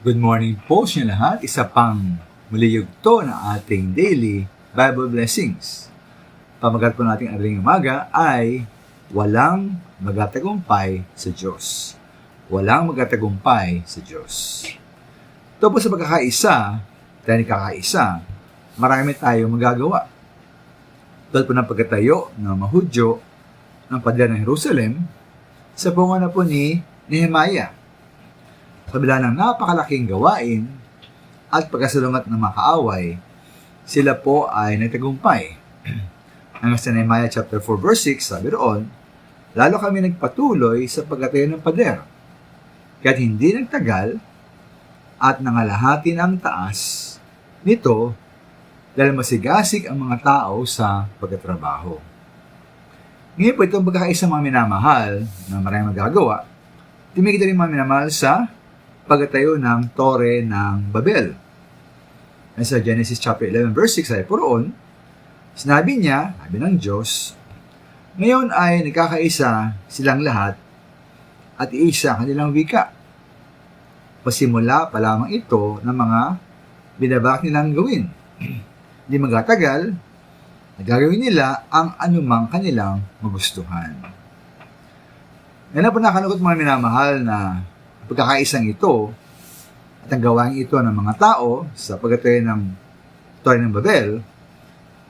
Good morning po sa inyo lahat. Isa pang muli yugto na ating daily Bible blessings. Pamagat po nating araling umaga ay walang magatagumpay sa Diyos. Walang magatagumpay sa Diyos. Ito po sa pagkakaisa, dahil kakaisa, marami tayong magagawa. Tulad po ng pagkatayo ng mahudyo ng pader ng Jerusalem sa pungana po ni Nehemiah. Sa kabila ng napakalaking gawain at pagkasalungat ng mga kaaway, sila po ay nagtagumpay. Hanggang sa Nehemiah chapter 4 verse 6, sabi roon, lalo kami nagpatuloy sa pagkatayo ng pader, kaya't hindi nagtagal at nangalahati na ang taas nito dahil masigasig ang mga tao sa pagkatrabaho. Ngayon po itong pagkakaisang mga minamahal na maraming magagawa, timigit rin mga minamahal sa pagkatayo ng Tore ng Babel. Sa Genesis chapter 11 verse 6 ay poroon, sinabi niya, sabi ng Diyos, ngayon ay nagkakaisa silang lahat at iisa kanilang wika. Pasimula pa lamang ito ng mga binabak nilang gawin. Hindi magatagal, nagagawin nila ang anumang kanilang magustuhan. Ngayon po nakalungkot mga minamahal na pagkakaisang ito at ang gawain ito ng mga tao sa pagkatayo ng Tore ng Babel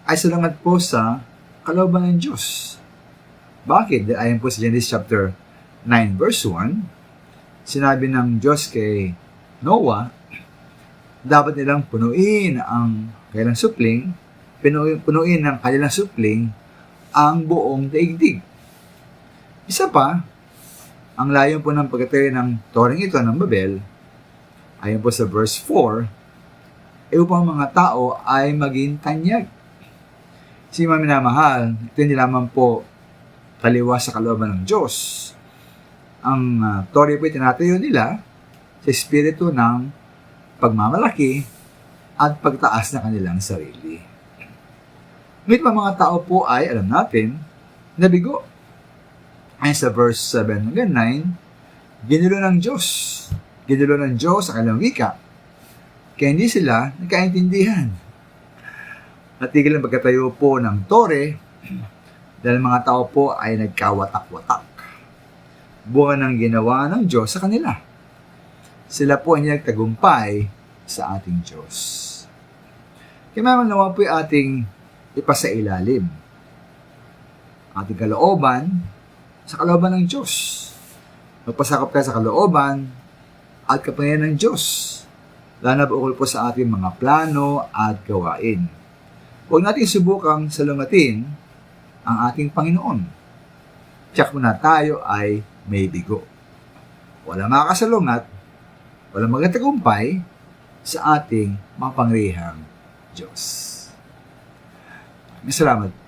ay salungat po sa kalooban ng Diyos. Bakit? Dahil ayon po sa Genesis chapter 9 verse 1, sinabi ng Diyos kay Noah, dapat nilang punuin ang kanilang supling, punuin ng kanilang supling ang buong daigdig. Isa pa, ang layon po ng pagkatayo ng toreng ito ng Babel, ayon po sa verse 4, upang mga tao ay maging tanyag. Si mga minamahal, ito hindi lamang po taliwas sa kalooban ng Diyos. Ang tore po itinatayo nila sa espiritu ng pagmamalaki at pagtaas ng kanilang sarili. Ngunit mga tao po ay, alam natin, nabigo. Ayon sa verse 7 hanggang 9, ginulo ng Diyos. Ginulo ng Diyos sa kanilang wika. Kaya hindi sila nagkaintindihan. Natigil ang pagkatayo po ng tore dahil mga tao po ay nagkawatak-watak. Bunga ng ginawa ng Diyos sa kanila. Sila po ay nagtagumpay sa ating Diyos. Kaya naman naman po yung ating ipasailalim. Ating kalooban sa kalooban ng Diyos. Magpasakop tayo sa kalooban at kapangyarihan ng Diyos. Lalo na ukol po sa ating mga plano at gawain. Huwag natin subukang salungatin ang ating Panginoon. Tiyak muna tayo ay may bigo. Walang makakasalungat, walang magatagumpay sa ating mapangyarihang Diyos. Salamat.